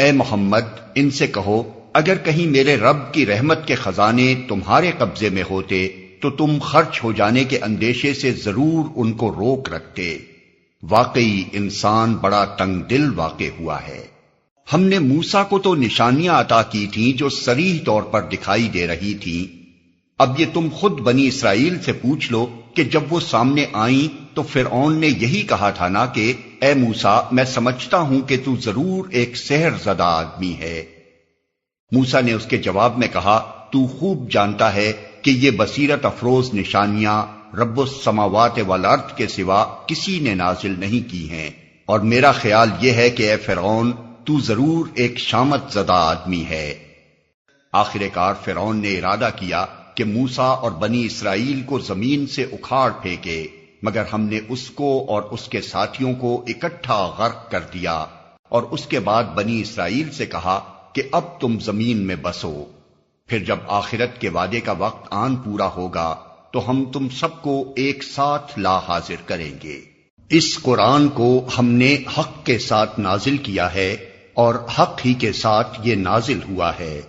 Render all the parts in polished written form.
اے محمد ان سے کہو اگر کہیں میرے رب کی رحمت کے خزانے تمہارے قبضے میں ہوتے تو تم خرچ ہو جانے کے اندیشے سے ضرور ان کو روک رکھتے۔ واقعی انسان بڑا تنگ دل واقع ہوا ہے۔ ہم نے موسیٰ کو تو نشانیاں عطا کی تھیں جو صریح طور پر دکھائی دے رہی تھیں۔ اب یہ تم خود بنی اسرائیل سے پوچھ لو کہ جب وہ سامنے آئیں تو فرعون نے یہی کہا تھا نا کہ اے موسیٰ میں سمجھتا ہوں کہ تو ضرور ایک سحر زدہ آدمی ہے۔ موسیٰ نے اس کے جواب میں کہا تو خوب جانتا ہے کہ یہ بصیرت افروز نشانیاں رب السماوات والارض کے سوا کسی نے نازل نہیں کی ہیں، اور میرا خیال یہ ہے کہ اے فرعون تو ضرور ایک شامت زدہ آدمی ہے۔ آخر کار فرعون نے ارادہ کیا کہ موسیٰ اور بنی اسرائیل کو زمین سے اکھاڑ پھینکے، مگر ہم نے اس کو اور اس کے ساتھیوں کو اکٹھا غرق کر دیا، اور اس کے بعد بنی اسرائیل سے کہا کہ اب تم زمین میں بسو، پھر جب آخرت کے وعدے کا وقت آن پورا ہوگا تو ہم تم سب کو ایک ساتھ لا حاضر کریں گے۔ اس قرآن کو ہم نے حق کے ساتھ نازل کیا ہے اور حق ہی کے ساتھ یہ نازل ہوا ہے۔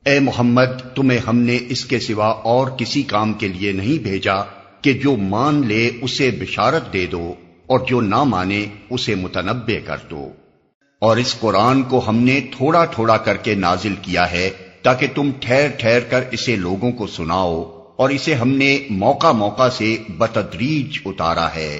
اے محمد تمہیں ہم نے اس کے سوا اور کسی کام کے لیے نہیں بھیجا کہ جو مان لے اسے بشارت دے دو اور جو نہ مانے اسے متنبہ کر دو۔ اور اس قرآن کو ہم نے تھوڑا تھوڑا کر کے نازل کیا ہے تاکہ تم ٹھہر ٹھہر کر اسے لوگوں کو سناؤ، اور اسے ہم نے موقع موقع سے بتدریج اتارا ہے۔